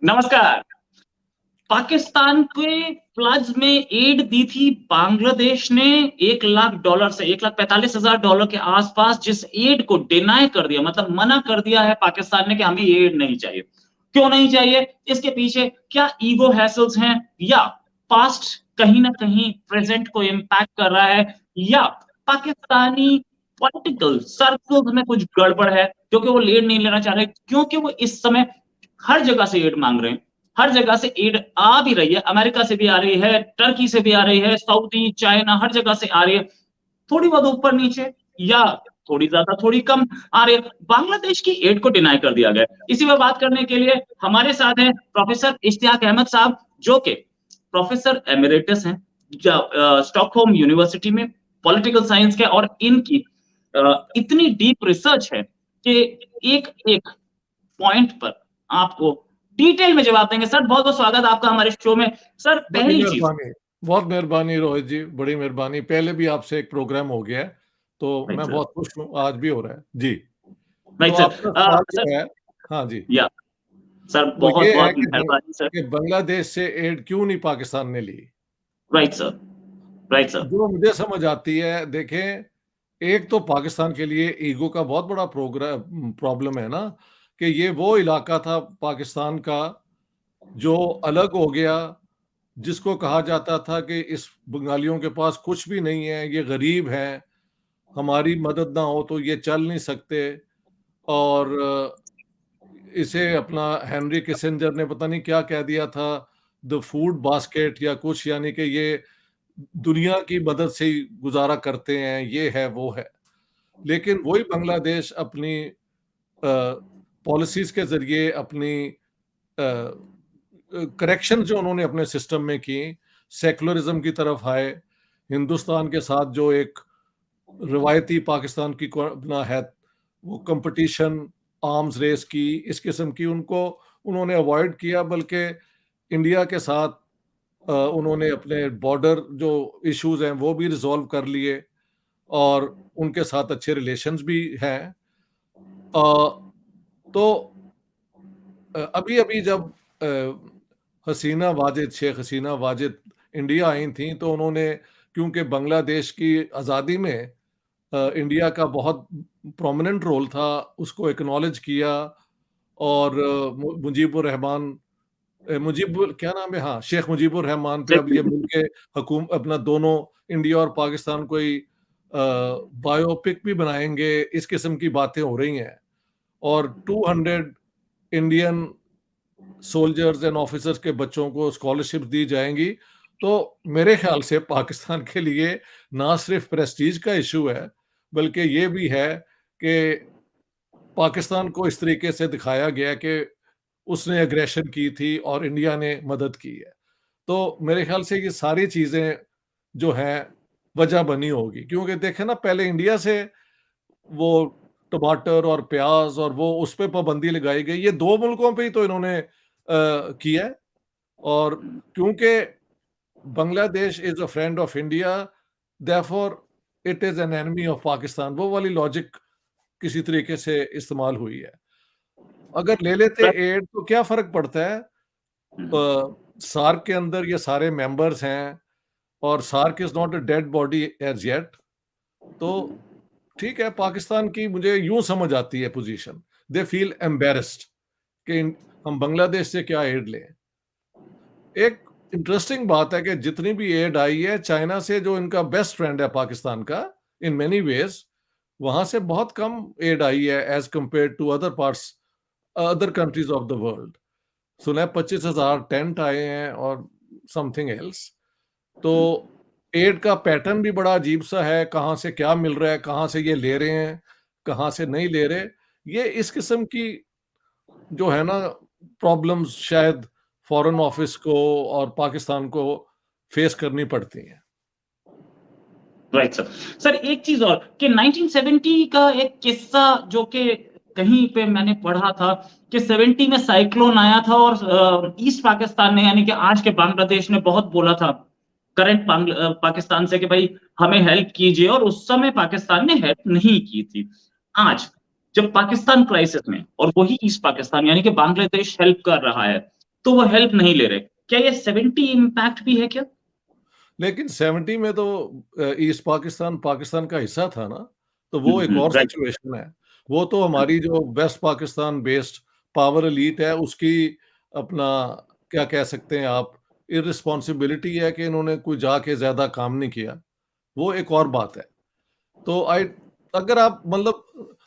नमस्कार। पाकिस्तान के फ्लड्स में एड दी थी बांग्लादेश ने $1 लाख से $1,45,000 के आसपास, जिस एड को डिनाई कर दिया, मतलब मना कर दिया है पाकिस्तान ने कि हमें एड नहीं चाहिए। क्यों नहीं चाहिए? इसके पीछे क्या ईगो हैसल्स हैं, या पास्ट कहीं ना कहीं प्रेजेंट को इम्पैक्ट कर रहा है, या पाकिस्तानी पॉलिटिकल सर्कल्स में कुछ गड़बड़ है क्योंकि वो एड नहीं लेना चाह रहे, क्योंकि वो इस समय हर जगह से एड मांग रहे हैं। हर जगह से एड आ भी रही है, अमेरिका से भी आ रही है, टर्की से भी आ रही है, सऊदी, चाइना, हर जगह से आ रही है। थोड़ी बहुत ऊपर नीचे, या थोड़ी ज्यादा थोड़ी कम आ रही है। बांग्लादेश की एड को डिनाई कर दिया गया। इसी पर बात करने के लिए हमारे साथ हैं प्रोफेसर इश्तियाक अहमद साहब, जो कि प्रोफेसर एमिरेटस हैं स्टॉकहोम यूनिवर्सिटी में पॉलिटिकल साइंस के, और इनकी इतनी डीप रिसर्च है कि एक एक पॉइंट पर आपको डिटेल में जवाब देंगे। सर, बहुत बहुत स्वागत आपका हमारे शो में। सर, बड़ी पहली चीज, मेहरबानी, बहुत मेहरबानी रोहित जी, बड़ी मेहरबानी। पहले भी आपसे एक प्रोग्राम हो गया है, तो राइट मैं सर, बहुत खुश हूँ, आज भी हो रहा है जी। तो राइट सर, आपका सवाल सर, जो है, हाँ जी, या सर, वो बहुत ये है बहुत कि मेहरबानी सर। कि बांग्लादेश से एड क्यों नहीं पाकिस्तान ने ली। राइट सर, राइट सर, जो मुझे समझ आती है, देखें, एक तो पाकिस्तान के लिए ईगो का बहुत बड़ा प्रॉब्लम है ना, कि ये वो इलाका था पाकिस्तान का जो अलग हो गया, जिसको कहा जाता था कि इस बंगालियों के पास कुछ भी नहीं है, ये गरीब हैं, हमारी मदद ना हो तो ये चल नहीं सकते। और इसे अपना हेनरी किसिंजर ने पता नहीं क्या कह दिया था, द फूड बास्केट या कुछ, यानी कि ये दुनिया की मदद से ही गुजारा करते हैं, ये है वो है। लेकिन वही बांग्लादेश अपनी पॉलिसीज के जरिए, अपनी करेक्शन जो उन्होंने अपने सिस्टम में की, सेकुलरिज्म की तरफ आए, हिंदुस्तान के साथ जो एक रिवायती पाकिस्तान की अपना है वो कंपटीशन, आर्म्स रेस की, इस किस्म की, उनको उन्होंने अवॉइड किया, बल्कि इंडिया के साथ उन्होंने अपने बॉर्डर जो इश्यूज हैं वो भी रिजॉल्व कर लिए, और उनके साथ अच्छे रिलेशंस भी हैं। तो अभी अभी जब हसीना वाजिद, शेख हसीना वाजिद इंडिया आई थी, तो उन्होंने, क्योंकि बांग्लादेश की आज़ादी में इंडिया का बहुत प्रोमिनेंट रोल था, उसको एक्नॉलेज किया। और मुजीबुर रहमान, मुजीबुर क्या नाम है, हाँ, शेख मुजीबुर रहमान पे अब ये मुल्क हकूम अपना दोनों इंडिया और पाकिस्तान कोई बायोपिक भी बनाएंगे, इस किस्म की बातें हो रही हैं। और 200 इंडियन सोल्जर्स एंड ऑफिसर्स के बच्चों को स्कॉलरशिप दी जाएंगी। तो मेरे ख्याल से पाकिस्तान के लिए ना सिर्फ प्रेस्टीज का इशू है, बल्कि ये भी है कि पाकिस्तान को इस तरीके से दिखाया गया कि उसने एग्रेशन की थी और इंडिया ने मदद की है। तो मेरे ख्याल से ये सारी चीज़ें जो हैं वजह बनी होगी, क्योंकि देखें ना, पहले इंडिया से वो टमाटर और प्याज और वो उस पे पाबंदी लगाई गई, ये दो मुल्कों पे ही तो इन्होंने किया है। और क्योंकि Bangladesh is a friend of India, therefore it is an enemy of Pakistan, वो वाली लॉजिक किसी तरीके से इस्तेमाल हुई है। अगर ले लेते एड तो क्या फर्क पड़ता है, सार्क के अंदर ये सारे मेंबर्स हैं, और SAARC is not a dead body as yet. तो ठीक है, पाकिस्तान की मुझे यूं समझ आती है पोजीशन, दे फील एम्बेरस्ड कि हम बांग्लादेश से क्या एड लें। एक इंटरेस्टिंग बात है कि जितनी भी एड आई है चाइना से, जो इनका बेस्ट फ्रेंड है पाकिस्तान का इन मेनी वेज, वहां से बहुत कम एड आई है as compared to other parts, other countries of the world. सुना है 25,000 टेंट आए हैं और समथिंग एल्स। तो एड का पैटर्न भी बड़ा अजीब सा है, कहाँ से क्या मिल रहा है, कहाँ से ये ले रहे हैं, कहाँ से नहीं ले रहे। ये इस किस्म की जो है ना प्रॉब्लम्स शायद फॉरेन ऑफिस को और पाकिस्तान को फेस करनी पड़ती हैं। Right sir. सर, एक चीज और कि 1970 का एक किस्सा जो कि कहीं पे मैंने पढ़ा था कि 70 में साइक्लोन आया था, और ईस्ट पाकिस्तान ने, यानी कि आज के बांग्लादेश ने, बहुत बोला था करंट पाकिस्तान से कि भाई हमें हेल्प कीजिए, और उस समय पाकिस्तान ने हेल्प नहीं की थी। आज जब पाकिस्तान क्राइसिस में, और वही ईस्ट पाकिस्तान यानी कि बांग्लादेश हेल्प कर रहा है, तो वो हेल्प नहीं ले रहे। क्या ये 70 इम्पैक्ट भी है क्या? लेकिन 70 में तो ईस्ट पाकिस्तान पाकिस्तान का हिस्सा था ना, तो वो एक और राइट। सिचुएशन है। वो तो हमारी जो West Pakistan based power elite है, उसकी अपना क्या कह सकते हैं आप, इर्रिस्पॉन्सिबिलिटी है कि इन्होंने कोई जाके ज़्यादा काम नहीं किया, वो एक और बात है। तो अगर आप मतलब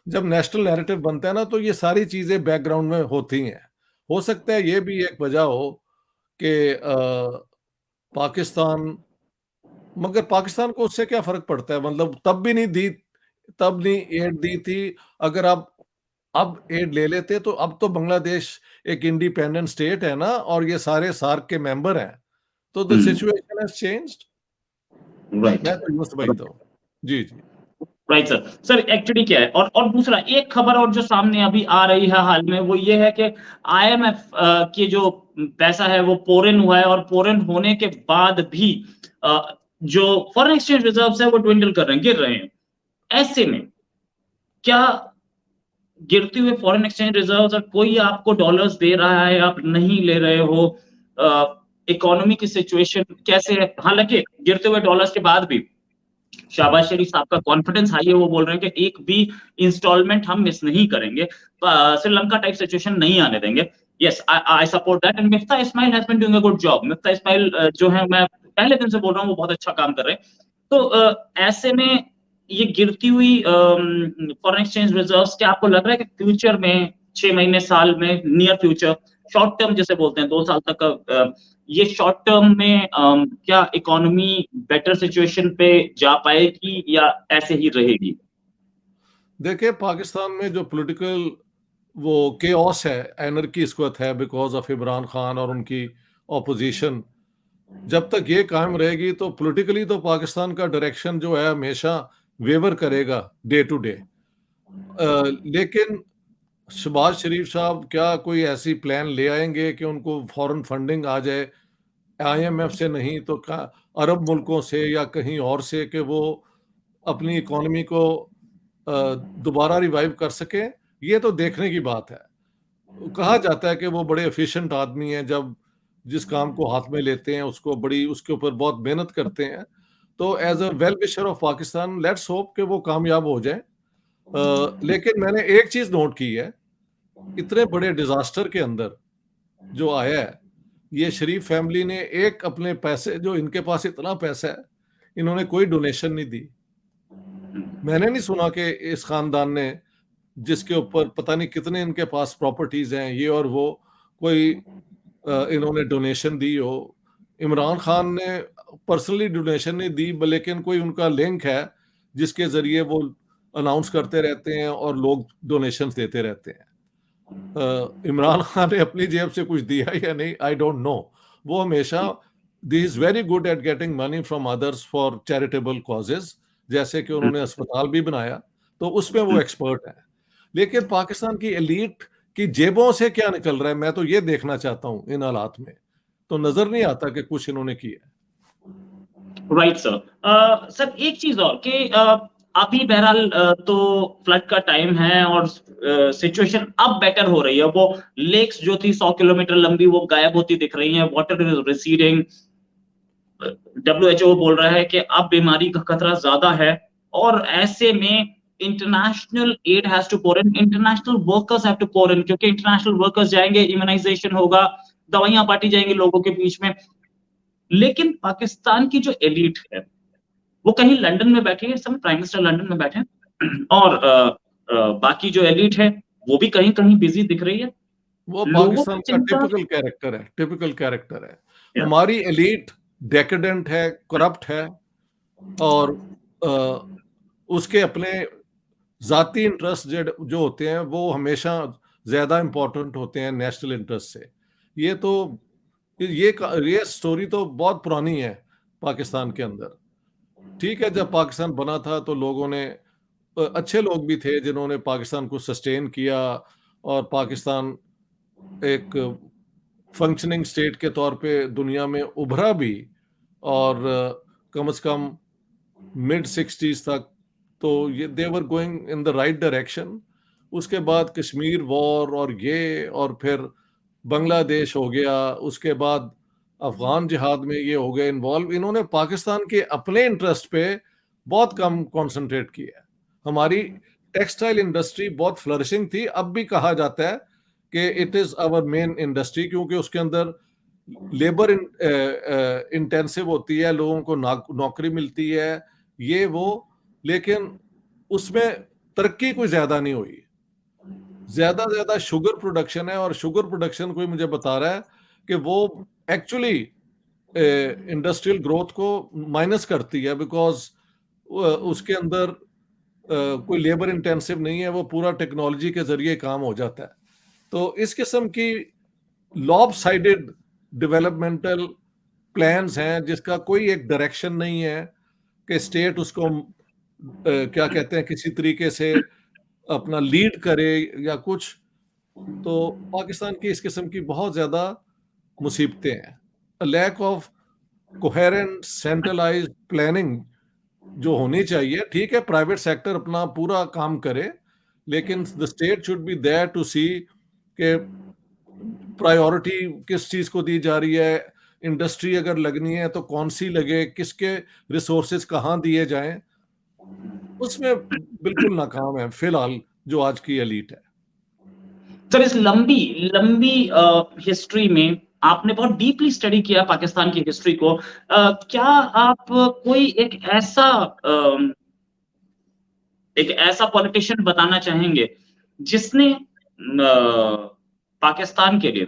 जब नेशनल नैरेटिव बनता है ना, तो ये सारी चीज़ें बैकग्राउंड में होती हैं। हो सकता है ये भी एक वजह हो कि पाकिस्तान, मगर पाकिस्तान को उससे क्या फ़र्क पड़ता है? मतलब तब नहीं एड दी थी। अगर आप अब एड ले लेते तो अब तो बांग्लादेश एक इंडिपेंडेंट स्टेट है ना, और ये सारे सार्क के मेंबर हैं। तो the situation has changed. Right. मैं तो यूँ समझता हूँ। जी, जी। Right sir. सर एक्चुअली क्या है, और दूसरा एक खबर और जो सामने अभी आ रही है हाल में, वो ये है कि आईएमएफ की जो पैसा है वो पोरन हुआ है, और पोरन होने के बाद भी जो फॉरेन एक्सचेंज रिजर्व्स है वो dwindle कर रहे हैं, गिर रहे हैं। ऐसे में क्या गिरते हुए फॉरेन एक्सचेंज रिजर्व्स, और कोई आपको डॉलर्स दे रहा है, आप नहीं ले रहे हो, इकोनॉमी की सिचुएशन कैसे है? हालांकि गिरते हुए डॉलर्स के बाद भी शाहबाज शरीफ साहब का कॉन्फिडेंस हाई है, वो बोल रहे हैं कि एक भी इंस्टॉलमेंट हम मिस नहीं करेंगे, श्रीलंका टाइप सिचुएशन नहीं आने देंगे। Yes, I support that, and Miftah Ismail has been doing a good job. Miftah Ismail जो है, मैं पहले दिन से बोल रहा हूँ, वो बहुत अच्छा काम कर रहे हैं। तो ऐसे में ये गिरती हुई फॉरेन एक्सचेंज रिजर्व्स, क्या आपको लग रहा है कि फ्यूचर में 6 महीने, साल में, नियर फ्यूचर, शॉर्ट टर्म जिसे बोलते हैं 2 साल तक का, ये शॉर्ट टर्म में क्या इकोनॉमी बेटर सिचुएशन पे जा पाएगी या ऐसे ही रहेगी? देखिए, पाकिस्तान में जो पॉलिटिकल वो केओस है, एनर्की इस वक़्त है बिकॉज़ ऑफ इमरान खान और उनकी ऑपोज़िशन। जब तक ये कायम रहेगी तो पॉलिटिकली तो पाकिस्तान का डायरेक्शन जो है हमेशा वेवर करेगा डे टू डे। लेकिन शहबाज शरीफ साहब क्या कोई ऐसी प्लान ले आएँगे कि उनको फॉरेन फंडिंग आ जाए, आईएमएफ से नहीं तो अरब मुल्कों से या कहीं और से, कि वो अपनी इकोनॉमी को दोबारा रिवाइव कर सकें? ये तो देखने की बात है। कहा जाता है कि वो बड़े एफिशिएंट आदमी हैं, जब जिस काम को हाथ में लेते हैं उसको बड़ी उसके ऊपर बहुत मेहनत करते हैं। तो as a well wisher of Pakistan, let's hope कि वो कामयाब हो जाएँ। लेकिन मैंने एक चीज़ नोट की है, इतने बड़े डिज़ास्टर के अंदर जो आया है, ये शरीफ फैमिली ने एक अपने पैसे, जो इनके पास इतना पैसा है, इन्होंने कोई डोनेशन नहीं दी। मैंने नहीं सुना कि इस खानदान ने, जिसके ऊपर पता नहीं कितने इनके पास प्रॉपर्टीज़ हैं, ये और वो, कोई इन्होंने डोनेशन दी हो। इमरान खान ने पर्सनली डोनेशन नहीं दी, लेकिन कोई उनका लिंक है, जिसके ज़रिए वो अनाउंस करते रहते हैं और लोग डोनेशंस देते रहते हैं। इमरान खान ने अपनी जेब से कुछ दिया या नहीं, आई डोंट नो। वो हमेशा he is very good at getting money from others for charitable causes, जैसे कि उन्होंने अस्पताल भी बनाया, तो उसमें वो एक्सपर्ट हैं। लेकिन पाकिस्तान की एलीट की जेबों से क्या निकल रहा है, मैं तो ये देखना चाहता हूँ इन हालात में। तो नज़र नहीं आता कि कुछ इन्होंने किया है। Right sir. सर एक चीज और कि अभी बहरहाल तो फ्लड का टाइम है, और सिचुएशन अब बेटर हो रही है। वो लेक्स जो थी 100 किलोमीटर लंबी, वो गायब होती दिख रही हैं, वाटर इज रिसीडिंग। डब्ल्यूएचओ बोल रहा है कि अब बीमारी का खतरा ज्यादा है, और ऐसे में international aid has to pour in, international workers have to pour in, क्योंकि इंटरनेशनल वर्कर्स जाएंगे, इम्यूनाइजेशन होगा, दवाइयां बांटी जाएंगी लोगों के बीच में। लेकिन पाकिस्तान की जो एलिट है, वो कहीं लंदन में बैठी है, इस समय प्राइम मिनिस्टर लंदन में बैठे हैं, और बाकी जो एलिट है वो भी कहीं कहीं बिजी दिख रही है। वो लोगों पाकिस्तान की का चिंता। टिपिकल कैरेक्टर है। या, हमारी एलीट डेकेडेंट है, करप्ट है, और अ, उसके अपने ज़ाती इंटरेस्ट जो होते हैं, वो हमेशा ज़्यादा इम्पोर्टेंट होते हैं नेशनल इंटरेस्ट से। ये तो ये स्टोरी तो बहुत पुरानी है पाकिस्तान के अंदर। ठीक है, जब पाकिस्तान बना था तो लोगों ने, अच्छे लोग भी थे जिन्होंने पाकिस्तान को सस्टेन किया, और पाकिस्तान एक फंक्शनिंग स्टेट के तौर पे दुनिया में उभरा भी, और कम से कम मिड 60s तक तो ये they were going in the right direction. उसके बाद कश्मीर वॉर और ये, और फिर बांग्लादेश हो गया, उसके बाद अफगान जिहाद में ये हो गए इन्वॉल्व। इन्होंने पाकिस्तान के अपने इंटरेस्ट पे बहुत कम कंसंट्रेट किया है। हमारी टेक्सटाइल इंडस्ट्री बहुत फ्लरिशिंग थी, अब भी कहा जाता है कि it is our main industry, क्योंकि उसके अंदर लेबर इंटेंसिव होती है, लोगों को नौकरी मिलती है, ये वो, लेकिन उसमें तरक्की कोई ज्यादा नहीं हुई। ज्यादा शुगर प्रोडक्शन है, और शुगर प्रोडक्शन कोई मुझे बता रहा है कि वो एक्चुअली इंडस्ट्रियल ग्रोथ को माइनस करती है, बिकॉज उसके अंदर कोई लेबर इंटेंसिव नहीं है, वो पूरा टेक्नोलॉजी के जरिए काम हो जाता है। तो इस किस्म की लॉब साइडेड डेवलपमेंटल प्लान्स हैं जिसका कोई एक डायरेक्शन नहीं है कि स्टेट उसको क्या कहते हैं किसी तरीके से अपना लीड करे या कुछ। तो पाकिस्तान की इस किस्म की बहुत ज्यादा मुसीबतें हैं। Lack of coherent centralised planning जो होनी चाहिए, ठीक है, प्राइवेट सेक्टर अपना पूरा काम करे, लेकिन the state should be there to see कि प्रायोरिटी किस चीज को दी जा रही है, इंडस्ट्री अगर लगनी है तो कौन सी लगे, किसके रिसोर्सेज कहाँ दिए जाएं। उसमें बिल्कुल नाकाम है फिलहाल जो आज की एलीट है। सर, इस लंबी लंबी हिस्ट्री में आपने बहुत डीपली स्टडी किया पाकिस्तान की हिस्ट्री को। क्या आप कोई एक ऐसा पॉलिटिशियन बताना चाहेंगे जिसने पाकिस्तान के लिए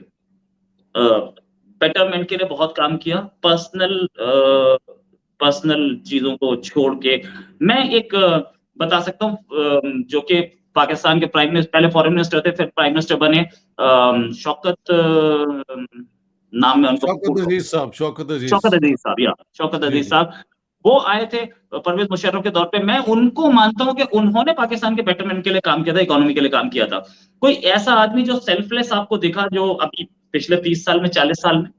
बेटरमेंट के लिए बहुत काम किया, पर्सनल चीजों को छोड़ के? मैं एक बता सकता हूँ, जो कि पाकिस्तान के प्राइम मिनिस्टर, पहले फॉरेन मिनिस्टर थे, फिर प्राइम मिनिस्टर बने, शौकत, नाम में उनको शौकत अजीज साहब, शौकत अजीज। शौकत अजीज साहब, या शौकत जी अजीज जी। साहब। वो आए थे परवेज मुशर्रफ के दौर पे। मैं उनको मानता हूं कि उन्होंने पाकिस्तान के बेटरमेंट के लिए काम किया था, इकोनॉमी के लिए काम किया था। कोई ऐसा आदमी जो सेल्फलेस आपको दिखा, जो अभी पिछले 30 साल में, 40 साल में?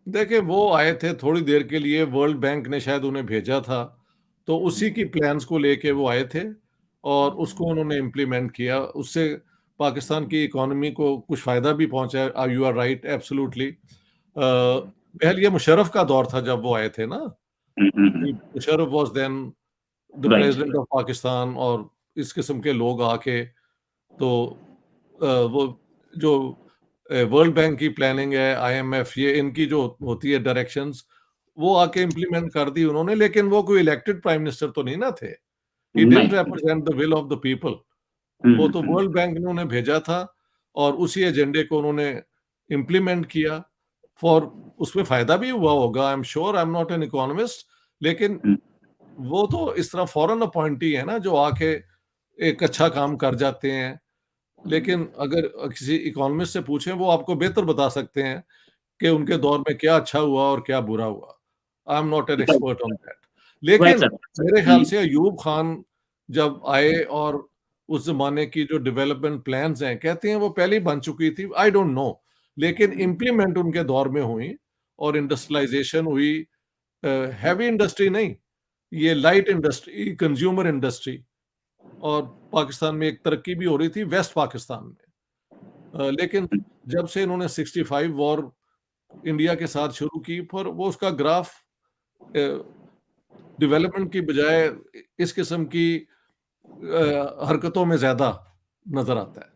देखिए, वो आए थे थोड़ी देर के लिए, वर्ल्ड बैंक ने शायद उन्हें भेजा था, तो उसी की प्लान्स को लेके वो आए थे और उसको उन्होंने इम्प्लीमेंट किया। उससे पाकिस्तान की इकोनॉमी को कुछ फ़ायदा भी पहुंचा है। You are right, absolutely. पहले ये मुशर्रफ का दौर था जब वो आए थे ना, Musharraf was then the right. President of Pakistan, और इस किस्म के लोग आके तो वो जो वर्ल्ड बैंक की प्लानिंग है, आईएमएफ, ये इनकी जो होती है डायरेक्शंस, वो आके इम्प्लीमेंट कर दी उन्होंने, लेकिन वो कोई इलेक्टेड प्राइम मिनिस्टर तो नहीं ना थे। ही डिडंट नहीं। Represent the will of the people. वो तो वर्ल्ड बैंक ने उन्हें भेजा था और उसी एजेंडे को उन्होंने इम्प्लीमेंट किया। फॉर उसमें फायदा भी हुआ होगा, I am sure, I am not an economist, लेकिन वो तो इस तरह फॉरेन अपॉइंटी है ना, जो आके एक अच्छा काम कर जाते हैं। लेकिन अगर किसी इकोनॉमिस्ट से पूछें, वो आपको बेहतर बता सकते हैं कि उनके दौर में क्या अच्छा हुआ और क्या बुरा हुआ। I am not an expert on that. Right लेकिन सर। मेरे ख्याल से अयूब खान जब आए और उस जमाने की जो डेवलपमेंट प्लान्स हैं, कहते हैं वो पहले ही बन चुकी थी, आई डोंट नो, लेकिन इम्प्लीमेंट उनके दौर में हुई और इंडस्ट्रियलाइजेशन हुई। हैवी इंडस्ट्री नहीं, ये लाइट इंडस्ट्री, कंज्यूमर इंडस्ट्री, और पाकिस्तान में एक तरक्की भी हो रही थी वेस्ट पाकिस्तान में। लेकिन जब से इन्होंने 65 वॉर इंडिया के साथ शुरू की, पर वो उसका ग्राफ डेवलपमेंट की बजाय इस किस्म की हरकतों में ज्यादा नजर आता है।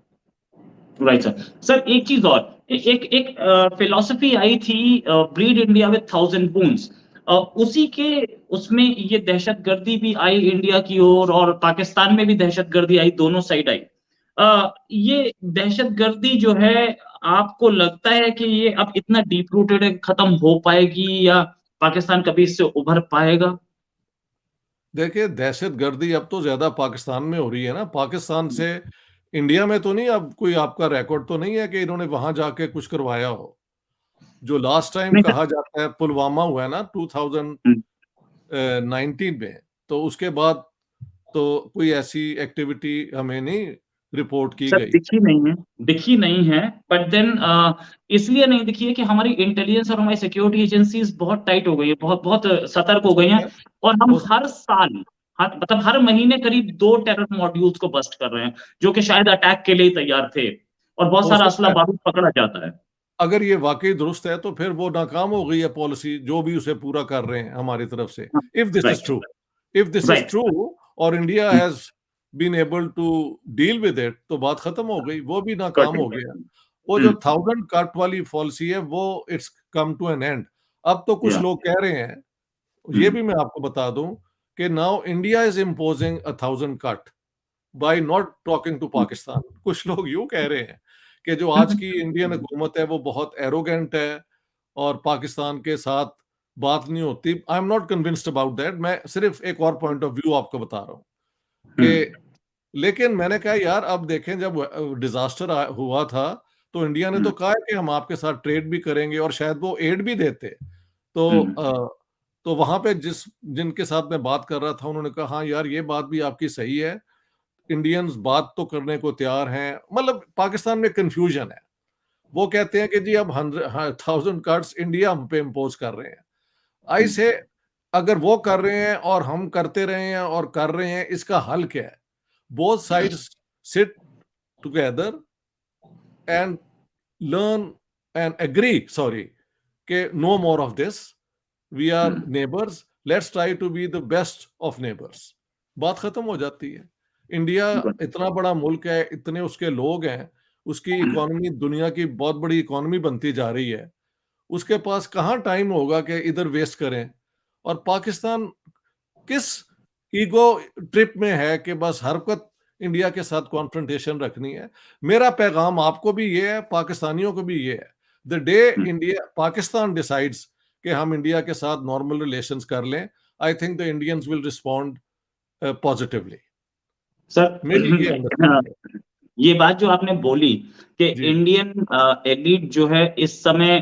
Right sir. सर, एक चीज और, एक एक फिलॉसफी आई थी, ब्रीड इंडिया विद 1000 वुंड्स। उसी के उसमें ये दहशतगर्दी भी आई इंडिया की ओर, और पाकिस्तान में भी दहशतगर्दी आई, दोनों साइड आई। ये दहशतगर्दी जो है, आपको लगता है कि ये अब इतना डीप रूटेड है, खत्म हो पाएगी, या पाकिस्तान कभी इससे उभर पाएगा? देखिए, दहशतगर्दी अब तो ज्यादा पाकिस्तान में हो रही है ना, पाकिस्तान से इंडिया में तो नहीं। अब कोई आपका रिकॉर्ड तो नहीं है कि इन्होंने वहां जाके कुछ करवाया हो। जो लास्ट टाइम नहीं कहा जाता है पुलवामा हुआ है ना 2019 में, तो उसके बाद तो कोई ऐसी एक्टिविटी हमें नहीं रिपोर्ट की सर, गई। दिखी नहीं है। बट देन इसलिए नहीं दिखी है कि हमारी इंटेलिजेंस और हमारी सिक्योरिटी एजेंसीज बहुत टाइट हो गई है, बहुत बहुत सतर्क हो हो गई हैं। सकता है, और हम हो हर साल, हर महीने करीब 2 टेरर मॉड्यूल्स को बस्ट कर रहे हैं, जो कि शायद अटैक के लिए ही तैयार थे। और बहुत हो सारा असला सकता है बारूद पकड़ा जाता है। अगर ये वाकई दुरुस्त है तो फिर वो नाकाम हो गई है पॉलिसी जो भी उसे पूरा कर रहे हैं हमारी तरफ से। If this is right, true, if this is right. True और India has been able to deal with it तो बात खत्म हो गई, वो भी नाकाम हो गया। वो जो 1000 कट वाली पॉलिसी है वो it's come to an end. अब तो कुछ या लोग कह रहे हैं, ये भी मैं आपको बता दूं कि now India is imposing 1000 cut by not talking to Pakistan. कुछ लोग यूं कह रहे हैं कि जो आज की इंडियन हुकूमत है वो बहुत एरोगेंट है और पाकिस्तान के साथ बात नहीं होती। I am not convinced about that. मैं सिर्फ एक और पॉइंट ऑफ व्यू आपको बता रहा हूँ कि लेकिन मैंने कहा यार अब देखें जब डिजास्टर हुआ था तो इंडिया ने तो कहा है कि हम आपके साथ ट्रेड भी करेंगे और शायद वो एड भी देते। तो तो वहां पे जिनके साथ मैं बात कर रहा था उन्होंने कहा हाँ यार ये बात भी आपकी सही है, इंडियंस बात तो करने को तैयार हैं। मतलब पाकिस्तान में कंफ्यूजन है। वो कहते हैं कि जी अब 1000 कट्स इंडिया हम पे इम्पोज कर रहे हैं। आई से अगर वो कर रहे हैं और हम करते रहे हैं और कर रहे हैं, इसका हल क्या है? Both sides sit together and learn and agree, sorry, कि no more of this, we are neighbours, let's try to be the best of neighbours. बात खत्म हो जाती है। इंडिया इतना बड़ा मुल्क है, इतने उसके लोग हैं, उसकी इकोनॉमी दुनिया की बहुत बड़ी इकोनॉमी बनती जा रही है, उसके पास कहाँ टाइम होगा कि इधर वेस्ट करें। और पाकिस्तान किस ईगो ट्रिप में है कि बस हर वक्त इंडिया के साथ कॉन्फ्रंटेशन रखनी है। मेरा पैगाम आपको भी ये है, पाकिस्तानियों को भी ये है, the day India Pakistan decides कि हम इंडिया के साथ नॉर्मल रिलेशंस कर लें, I think the Indians will respond positively. Sir, मेरी ये अंडरस्टैंडिंग है। ये बात जो आपने बोली कि जी इंडियन एलिट जो है इस समय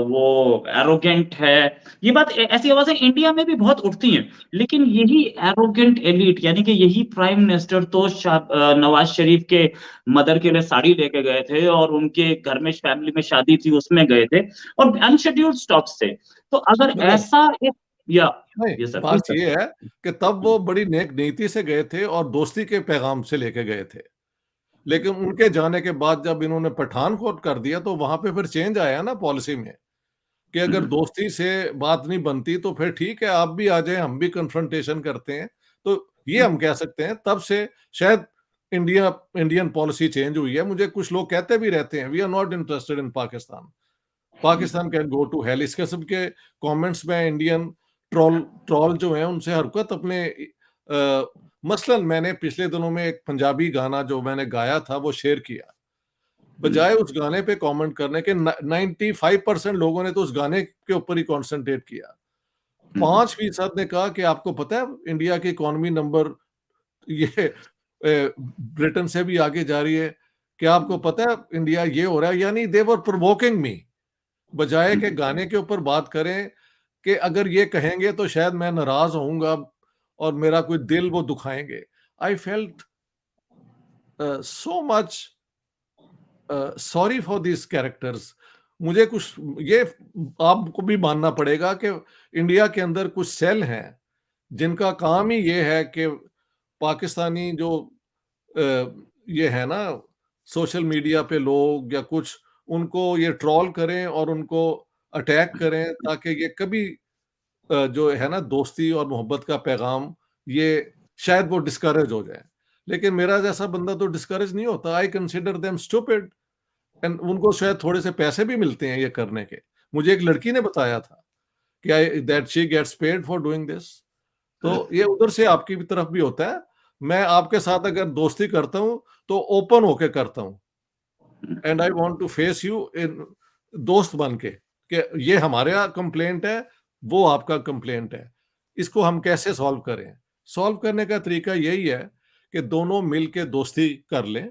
वो एरोगेंट है, ये बात ऐसी आवाजें इंडिया में भी बहुत उठती हैं। लेकिन यही एरोगेंट एलिट, यानी कि यही प्राइम मिनिस्टर तो नवाज शरीफ के मदर के लिए साड़ी लेके गए थे और उनके घर में फैमिली में शादी थी उसमें गए थे और अनशेड्यूल्ड स्टॉक्स थे। तो अगर मगर ऐसा एक, या नहीं, ये सर प्लीज बात सर। ये है कि तब वो बड़ी नेक नीति से गए थे और दोस्ती के पैगाम से लेके गए थे। लेकिन उनके जाने के बाद जब इन्होंने पठानकोट कर दिया तो वहां पे फिर चेंज आया ना पॉलिसी में, कि अगर दोस्ती से बात नहीं बनती तो फिर ठीक है आप भी आ जाए, हम भी कन्फ्रंटेशन करते हैं। तो ये हम कह सकते हैं तब से शायद इंडियन पॉलिसी चेंज हुई है। मुझे कुछ लोग कहते भी रहते हैं we are not interested in Pakistan, Pakistan can go to hell. इस किस्म के कमेंट्स में इंडियन ट्रोल ट्रोल जो हैं उनसे हरकत अपने मसलन मैंने पिछले दिनों में एक पंजाबी गाना जो मैंने गाया था वो शेयर किया, बजाय उस गाने पे कमेंट करने के 95% लोगों ने तो उस गाने के ऊपर ही कॉन्सेंट्रेट किया। 5% ने कहा कि आपको पता है इंडिया की इकोनॉमी नंबर ये ब्रिटेन से भी आगे जा रही है, क्या आपको पता है इंडिया ये हो रहा है। यानी दे वर प्रोवोकिंग मी, बजाय के गाने के ऊपर बात करें कि अगर ये कहेंगे तो शायद मैं नाराज होऊंगा और मेरा कोई दिल वो दुखाएंगे। I felt so much sorry for this characters. मुझे कुछ ये आपको भी मानना पड़ेगा कि इंडिया के अंदर कुछ सेल हैं जिनका काम ही ये है कि पाकिस्तानी जो ये है ना सोशल मीडिया पे लोग या कुछ उनको ये ट्रोल करें और उनको अटैक करें ताकि ये कभी जो है ना दोस्ती और मोहब्बत का पैगाम ये शायद वो डिस्करेज हो जाए। लेकिन मेरा जैसा बंदा तो डिस्करेज नहीं होता। I consider them stupid and उनको शायद थोड़े से पैसे भी मिलते हैं ये करने के। मुझे एक लड़की ने बताया था कि that she gets paid for doing this. तो ये उधर से आपकी भी तरफ भी होता है। मैं आपके साथ अगर दोस्ती करता हूं तो ओपन होके करता हूं and I want to face you इन दोस्त बन के कि ये हमारा कंप्लेंट है, वो आपका कंप्लेंट है, इसको हम कैसे सॉल्व करें। सॉल्व करने का तरीका यही है कि दोनों मिल के दोस्ती कर लें,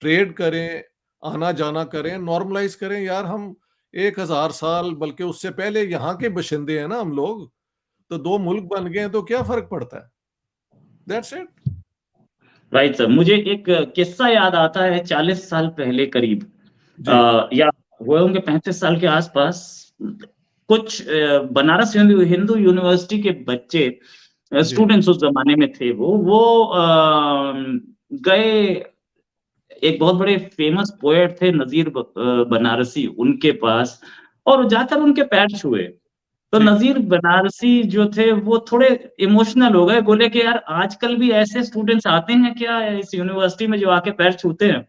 ट्रेड करें, आना जाना करें, नॉर्मलाइज करें। यार हम 1000 साल बल्कि उससे पहले यहाँ के बशिंदे हैं ना हम लोग, तो दो मुल्क बन गए हैं तो क्या फर्क पड़ता है। That's it. राइट सर, मुझे एक किस्सा याद आता है 40 साल पहले करीब, जी या हुए होंगे 35 साल के आसपास। कुछ बनारस हिंदू यूनिवर्सिटी के बच्चे, जी स्टूडेंट्स उस जमाने में थे, वो गए एक बहुत बड़े फेमस पोएट थे नजीर बनारसी, उनके पास, और जाकर उनके पैर छुए। तो ठीक है। नजीर बनारसी जो थे वो थोड़े इमोशनल हो गए, बोले कि यार आजकल भी ऐसे स्टूडेंट्स आते हैं क्या इस यूनिवर्सिटी में जो आके पैर छूते हैं।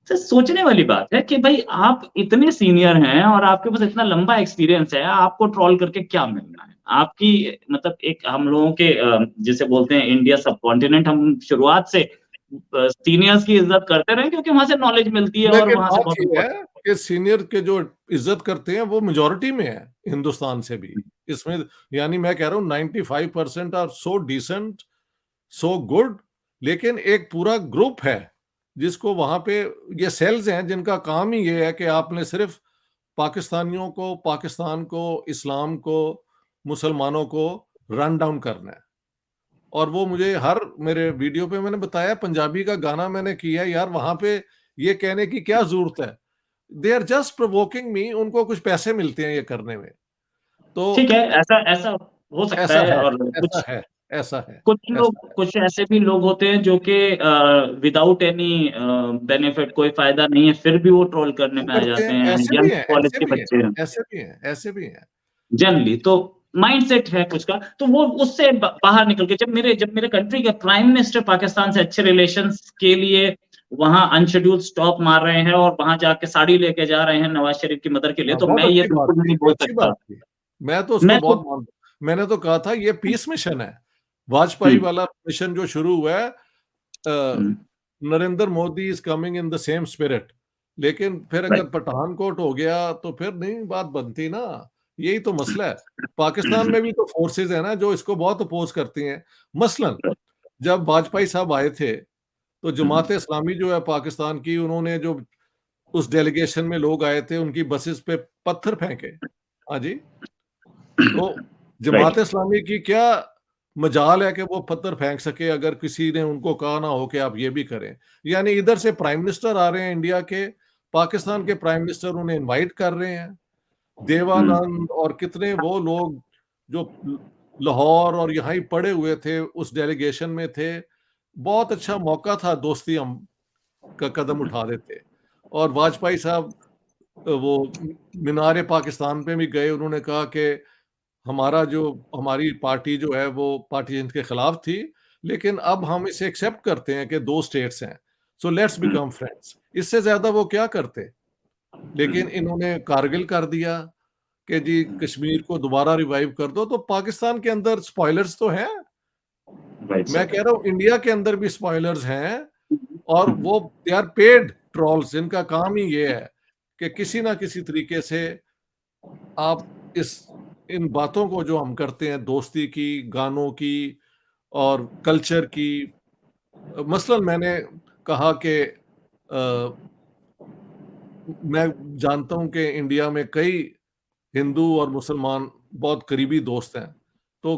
तो सोचने वाली बात है कि भाई आप इतने सीनियर हैं और आपके पास इतना लंबा एक्सपीरियंस है, आपको ट्रोल करके क्या मिलना है? आपकी मतलब एक हम लोगों के जिसे बोलते हैं इंडिया सब कॉन्टिनेंट, हम शुरुआत से सीनियर्स की इज्जत करते रहे क्योंकि वहां से नॉलेज मिलती है और लेकिन वहां से बात बहुत ये है इम्पोर्टेंट। कि सीनियर के जो इज्जत करते हैं वो मेजॉरिटी में है हिंदुस्तान से भी इसमें। यानी मैं कह रहा हूँ 95% are so decent, so good. लेकिन एक पूरा ग्रुप है जिसको वहां पे, ये सेल्स हैं जिनका काम ही ये है कि आपने सिर्फ पाकिस्तानियों को, पाकिस्तान को, इस्लाम को, मुसलमानों को रन डाउन करना है। और वो मुझे हर मेरे वीडियो पे मैंने बताया, पंजाबी का गाना मैंने किया है यार, वहां पे ये कहने की क्या जरूरत है? दे आर जस्ट प्रोवोकिंग मी, उनको कुछ पैसे मिलते हैं ये करने में। तो ठीक है, ऐसा ऐसा हो सकता ऐसा है। है, और ऐसा कुछ है, ऐसा है, कुछ लोग, ऐसा है। कुछ ऐसे भी लोग होते हैं जो कि विदाउट एनी बेनिफिट, कोई फायदा नहीं है, फिर भी वो ट्रोल करने वो में आ करते जाते हैं, हैं, ऐसे भी यंग हैं, कॉलेज ऐसे के भी हैं, बच्चे हैं ऐसे भी हैं, ऐसे भी हैं। जनरली। तो माइंडसेट है कुछ का, तो वो उससे बाहर निकल के, जब मेरे कंट्री के प्राइम मिनिस्टर पाकिस्तान से अच्छे रिलेशंस के लिए वहां अनशेड्यूल्ड स्टॉप मार रहे हैं और वहां जाके साड़ी लेके जा रहे हैं नवाज शरीफ की मदर के लिए, हाँ, तो बहुत मैं ये अच्छी बात बिल्कुल थी, नहीं बोल अच्छी सकता। बात थी। मैं तो उसको मैं तो बहुत मानता हूँ। मैंने तो कहा था ये पीस मिशन है। वाजपेयी हम्म, वाला मिशन जो शुरू हुआ है, hmm, Narendra Modi is coming in the same spirit. लेकिन फिर अगर right, पठानकोट हो गया तो फिर नहीं बात बनती ना। यही तो मसला है। पाकिस्तान हम्म, में भी तो फोर्सेस है ना जो इसको बहुत अपोज करती हैं। मसलन जब वाजपेयी साहब आए थे तो हम्म, जमात इस्लामी जो है पाकिस्तान की, उन्होंने जो उस डेलीगेशन में लोग आए थे उनकी बसेस पे पत्थर फेंके। हाँ जी। तो right, जमात इस्लामी की क्या मजाल है कि वो पत्थर फेंक सके अगर किसी ने उनको कहा ना हो कि आप ये भी करें। यानी इधर से प्राइम मिनिस्टर आ रहे हैं इंडिया के, पाकिस्तान के प्राइम मिनिस्टर उन्हें इनवाइट कर रहे हैं। हम्म, देवानंद और कितने वो लोग जो लाहौर और यहाँ ही पड़े हुए थे उस डेलीगेशन में थे। बहुत अच्छा मौका था, दोस्ती हम का कदम उठा देते। और वाजपेयी साहब वो मीनार पाकिस्तान पे भी गए, उन्होंने कहा कि हमारी पार्टी जो है वो पार्टीशन के खिलाफ थी, लेकिन अब हम इसे एक्सेप्ट करते हैं कि 2 स्टेट्स हैं, so let's hmm, become friends. इससे ज़्यादा वो क्या करते? लेकिन इन्होंने कारगिल कर दिया कि जी कश्मीर को दोबारा रिवाइव कर दो, तो पाकिस्तान के अंदर स्पॉयलर्स तो हैं। right, मैं sir. कह रहा हूँ इंडिया के अंदर भी स्पॉयलर्स हैं और हम्म, वो दे आर पेड ट्रोल्स, जिनका काम ही ये है कि किसी ना किसी तरीके से आप इस इन बातों को जो हम करते हैं दोस्ती की, गानों की और कल्चर की। मसलन मैंने कहा कि मैं जानता हूं कि इंडिया में कई हिंदू और मुसलमान बहुत करीबी दोस्त हैं। तो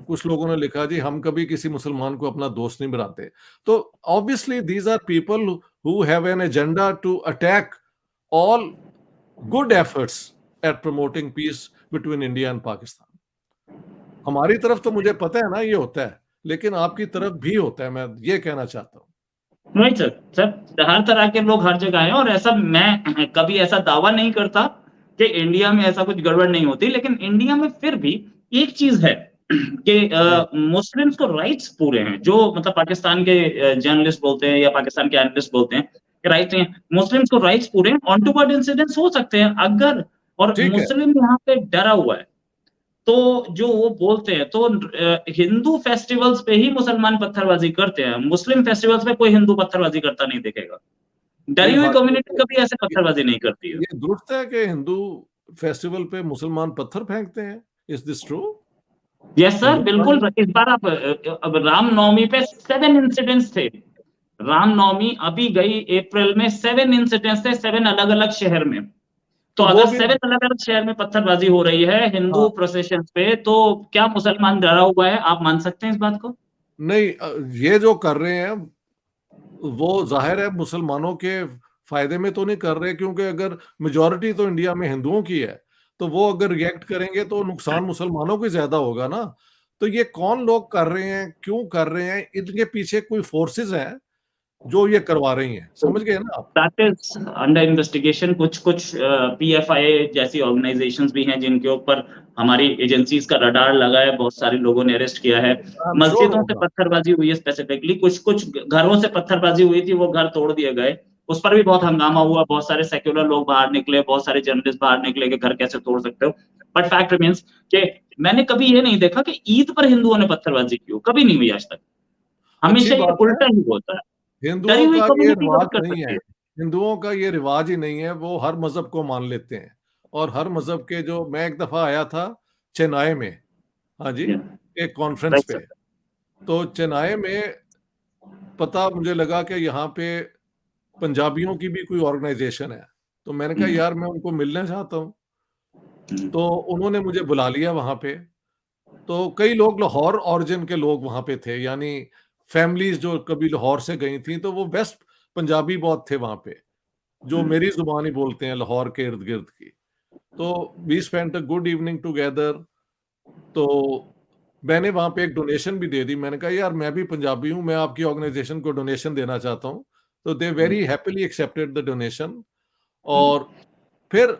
कुछ लोगों ने लिखा जी हम कभी किसी मुसलमान को अपना दोस्त नहीं बनाते। तो obviously these are people who have an agenda to attack all good efforts at promoting peace between India and Pakistan. हमारी तरफ तो मुझे पता है ना ये होता है, लेकिन आपकी तरफ भी होता है, मैं ये कहना चाहता हूँ। नहीं सर, सर हर तरह के लोग हर जगह हैं, और ऐसा मैं कभी ऐसा दावा नहीं करता कि इंडिया में ऐसा कुछ गड़बड़ नहीं होती, लेकिन इंडिया में फिर भी एक चीज है कि जी। मुस्लिम्स को राइट्स पूरे हैं, जो मतलब पाकिस्तान के जर्नलिस्ट बोलते हैं या पाकिस्तान के एनालिस्ट बोलते हैं कि राइट हैं, मुस्लिम्स को राइट्स पूरे हैं, ऑन टू वर्ड इंसिडेंट्स हो सकते हैं अगर, और ठीक है। मुस्लिम यहाँ पे डरा हुआ है तो जो वो बोलते हैं, तो हिंदू फेस्टिवल्स पे ही मुसलमान पत्थरबाजी करते हैं, मुस्लिम फेस्टिवल्स पे कोई हिंदू पत्थरबाजी करता नहीं दिखेगा। ये डरी हुई बात तो कम्युनिटी कभी ऐसे ये, पत्थरबाजी नहीं करती है। ये दुरुस्त है कि हिंदू फेस्टिवल पे मुसलमान पत्थर फेंकते हैं? Is this true? Yes sir, बिल्कुल। हिंदुस्तान इस बार आप अब रामनवमी पे 7 इंसिडेंट्स थे। रामनवमी अभी गई अप्रैल में, 7 इंसिडेंट्स थे, 7 अलग अलग शहर में। तो तो वो अगर भी 7 अलग अलग शहर में पत्थरबाजी हो रही है हिंदू हाँ, प्रोसेशन पे, तो क्या मुसलमान डरा हुआ है? आप मान सकते हैं इस बात को? नहीं ये जो कर रहे हैं वो जाहिर है मुसलमानों के फायदे में तो नहीं कर रहे, क्योंकि अगर मेजॉरिटी तो इंडिया में हिंदुओं की है तो वो अगर रिएक्ट करेंगे तो नुकसान मुसलमानों को ज्यादा होगा ना। तो ये कौन लोग कर रहे हैं, क्यों कर रहे हैं, इनके पीछे कोई फोर्सेस हैं जो ये करवा रही हैं, तो समझ गए ना आप? That is under investigation. कुछ कुछ पीएफआई जैसी ऑर्गेनाइजेशंस भी हैं जिनके ऊपर हमारी एजेंसीज का रडार लगा है, बहुत सारे लोगों ने अरेस्ट किया है। आई एम श्योर मस्जिदों से होगा। पत्थरबाजी हुई है, स्पेसिफिकली कुछ कुछ घरों से पत्थरबाजी हुई थी, वो घर तोड़ दिए गए, उस पर भी बहुत हंगामा हुआ, बहुत सारे सेक्युलर लोग बाहर निकले, बहुत सारे जर्नलिस्ट बाहर निकले कि घर कैसे तोड़ सकते हो। बट फैक्ट रिमेन्स कि मैंने कभी ये नहीं देखा कि ईद पर हिंदुओं ने पत्थरबाजी की हो, कभी नहीं हुई आज तक। अच्छी हमेशा ये बात है। उल्टा ही होता है। डरी हिंदुओं हुई का ये कम्युनिटी रिवाज कभी कर नहीं है। सकती है। हिंदुओं का ये रिवाज ही नहीं है, वो हर मजहब को मान लेते हैं। और हर मजहब के जो, मैं एक दफा आया था चेन्नई में, हाँ जी, एक कॉन्फ्रेंस राइट पे। सर। तो चेन्नई में पता मुझे लगा कि यहाँ पे पंजाबियों की भी कोई ऑर्गेनाइजेशन है। तो मैंने कहा यार मैं उनको मिलना चाहता हूँ। तो उन्होंने मुझे बुला लिया वहाँ पे। तो कई लोग लाहौर ओरिजिन के लोग वहाँ पे थे, यानी फैमिलीज जो कभी लाहौर से गई थी, तो वो वेस्ट पंजाबी बहुत थे वहाँ पे, जो मेरी जुबान ही बोलते हैं लाहौर के इर्द गिर्द की। तो we spent a good evening together. तो मैंने वहाँ पे एक डोनेशन भी दे दी। मैंने कहा यार मैं भी पंजाबी हूँ, मैं आपकी ऑर्गेनाइजेशन को डोनेशन देना चाहता हूँ। तो they very happily accepted the donation. और फिर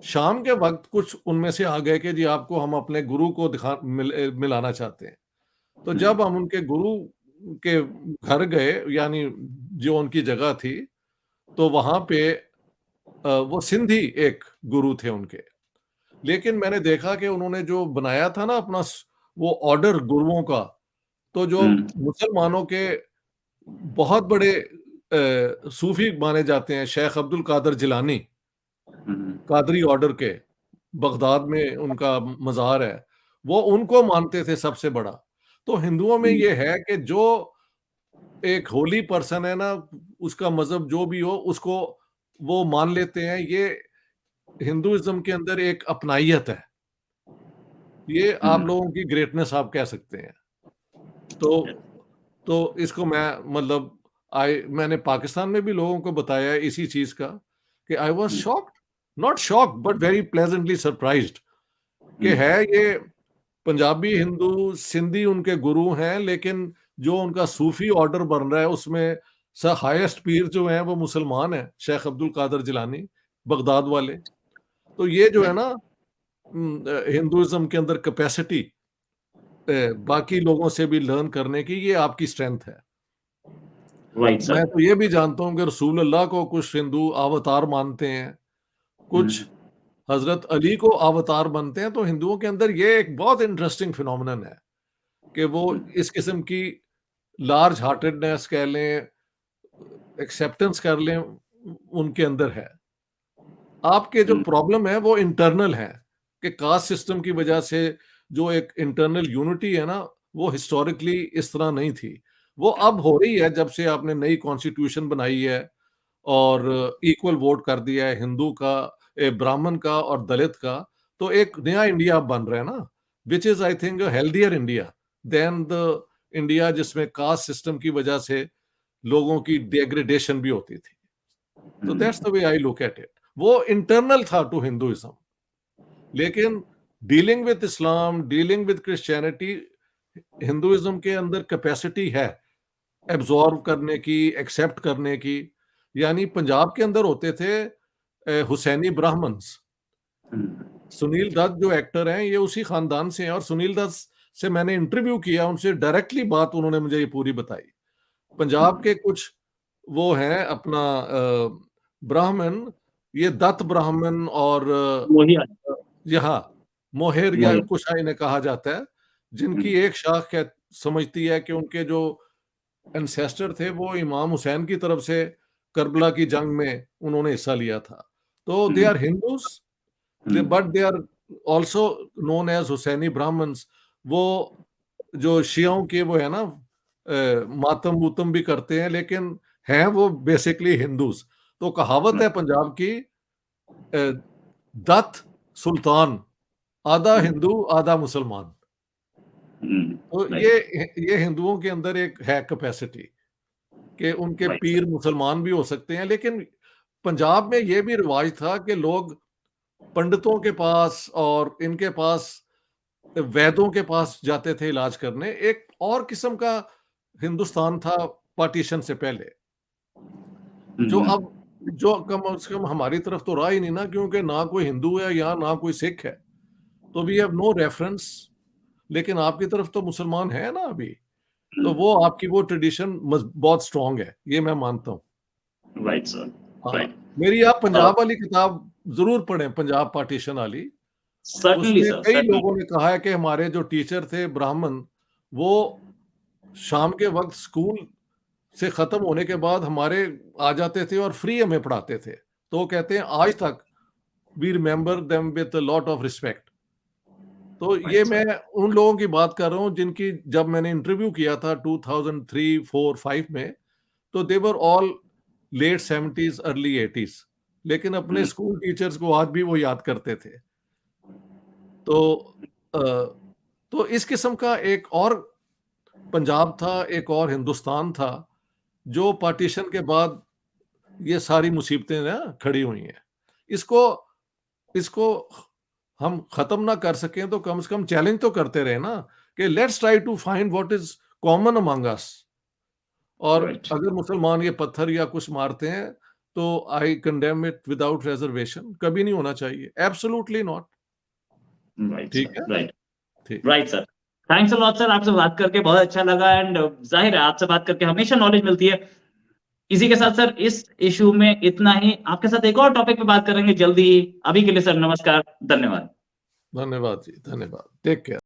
शाम के वक्त कुछ उनमें से आ गए कि जी आपको हम अपने गुरु को मिलाना चाहते हैं। तो जब हम उनके गुरु के घर गए, यानी जो उनकी जगह थी, तो वहां पे वो सिंधी एक गुरु थे उनके। लेकिन मैंने देखा कि उन्होंने जो बनाया था ना अपना वो ऑर्डर गुरुओं का, तो जो मुसलमानों के बहुत बड़े सूफी माने जाते हैं, शेख अब्दुल कादर जिलानी, कादरी ऑर्डर के, बगदाद में उनका मज़ार है, वो उनको मानते थे सबसे बड़ा। तो हिंदुओं में ये है कि जो एक होली पर्सन है ना, उसका मज़हब जो भी हो, उसको वो मान लेते हैं। ये हिंदुइज़्म के अंदर एक अपनाइयत है। ये आप लोगों की ग्रेटनेस आप कह सकते हैं। तो इसको मैं मतलब मैंने पाकिस्तान में भी लोगों को बताया है इसी चीज़ का, कि I was shocked, not shocked but very pleasantly surprised, कि है ये पंजाबी हिंदू, सिंधी उनके गुरु हैं, लेकिन जो उनका सूफी ऑर्डर बन रहा है उसमें हाईएस्ट पीर जो हैं वो मुसलमान हैं, शेख अब्दुल कादर जिलानी, बगदाद वाले। तो ये जो है ना हिंदुइज्म के अंदर कैपेसिटी बाकी लोगों से भी लर्न करने की, ये आपकी स्ट्रेंथ है। राइट मैं सर। तो ये भी जानता हूँ कि रसूल अल्लाह को कुछ हिंदू अवतार मानते हैं, कुछ हजरत अली को अवतार बनते हैं। तो हिंदुओं के अंदर ये एक बहुत इंटरेस्टिंग फिनोमिनन है कि वो इस किस्म की लार्ज हार्टेडनेस कह लें, एक्सेप्टेंस कर लें, उनके अंदर है। आपके जो प्रॉब्लम है वो इंटरनल है, कि कास्ट सिस्टम की वजह से जो एक इंटरनल यूनिटी है ना, वो हिस्टोरिकली इस तरह नहीं थी। वो अब हो रही है जब से आपने नई कॉन्स्टिट्यूशन बनाई है और इक्वल वोट कर दिया है हिंदू का, ब्राह्मण का और दलित का। तो एक नया इंडिया बन रहा है ना, which is I think healthier India than the India जिसमें कास्ट सिस्टम की वजह से लोगों की डेग्रेडेशन भी होती थी। तो that's the way I look at it. वो इंटरनल था टू हिंदुइज्म। लेकिन dealing with Islam, dealing with Christianity, Hinduism के अंदर कैपेसिटी है एब्जॉर्व करने की, एक्सेप्ट करने की। यानी पंजाब के अंदर होते थे हुसैनी ब्राह्मण्स। सुनील दत्त जो एक्टर हैं ये उसी खानदान से हैं, और सुनील दत्त से मैंने इंटरव्यू किया, उनसे डायरेक्टली बात उन्होंने मुझे ये पूरी बताई। पंजाब के कुछ वो हैं अपना ब्राह्मण, ये दत्त ब्राह्मण और वही यहाँ मोहेर या वही। कुछ इन्हें कहा जाता है, जिनकी एक शाख समझती है कि उनके जो एंसेस्टर थे वो इमाम हुसैन की तरफ से करबला की जंग में उन्होंने हिस्सा लिया था। तो they are Hindus but they are also known as Hussaini Brahmins. वो जो शियाओं के वो है ना, मातम वूतम भी करते हैं, लेकिन हैं वो बेसिकली हिंदूज। तो कहावत है पंजाब की, अ, दत्त सुल्तान, आधा हिंदू आधा मुसलमान। तो राइट। ये हिंदुओं के अंदर एक है कैपेसिटी, कि उनके राइट सर। पीर मुसलमान भी हो सकते हैं। लेकिन पंजाब में ये भी रिवाज था कि लोग पंडितों के पास और इनके पास, वैद्यों के पास जाते थे इलाज करने। एक और किस्म का हिंदुस्तान था पार्टीशन से पहले। जो अब जो कम से कम हमारी तरफ तो रहा ही नहीं ना, क्योंकि ना कोई हिंदू है यहाँ, ना कोई सिख है, तो वी हैव नो रेफरेंस। लेकिन आपकी तरफ तो मुसलमान है ना अभी, तो वो आपकी वो ट्रेडिशन बहुत स्ट्रांग है, ये मैं मानता हूँ। राइट सर, हाँ, राइट। मेरी आप पंजाब वाली किताब जरूर पढ़ें, पंजाब पार्टीशन वाली। सर्टनली उसमें सर, कई सर्टनली। लोगों ने कहा है कि हमारे जो टीचर थे ब्राह्मण, वो शाम के वक्त स्कूल से खत्म होने के बाद हमारे आ जाते थे और फ्री हमें पढ़ाते थे। तो वो कहते हैं आज तक we remember them with a lot of respect. तो ये राइट मैं सर। उन लोगों की बात कर रहा हूँ जिनकी जब मैंने इंटरव्यू किया था 2003, 4, 5 में, तो they were all late 70s early 80s, लेकिन अपने स्कूल टीचर्स को आज भी वो याद करते थे। तो अ, तो इस किस्म का एक और पंजाब था, एक और हिंदुस्तान था, जो पार्टीशन के बाद ये सारी मुसीबतें ना खड़ी हुई हैं। इसको इसको हम खत्म ना कर सकें तो कम से कम चैलेंज तो करते रहे ना, कि let's try to find what is common among us. और राइट, अगर मुसलमान ये पत्थर या कुछ मारते हैं, तो आई कंडेम इट विदाउट रिजर्वेशन, कभी नहीं होना चाहिए, एब्सोल्युटली नॉट। राइट ठीक सर, है। राइट, ठीक। Right sir. Thanks a lot sir, आपसे बात करके बहुत अच्छा लगा एंड जाहिर है आपसे बात करके हमेशा नॉलेज मिलती है। इसी के साथ सर इस इश्यू में इतना ही, आपके साथ एक और टॉपिक पे बात करेंगे जल्दी ही। अभी के लिए सर नमस्कार, धन्यवाद। धन्यवाद जी, धन्यवाद, टेक केयर।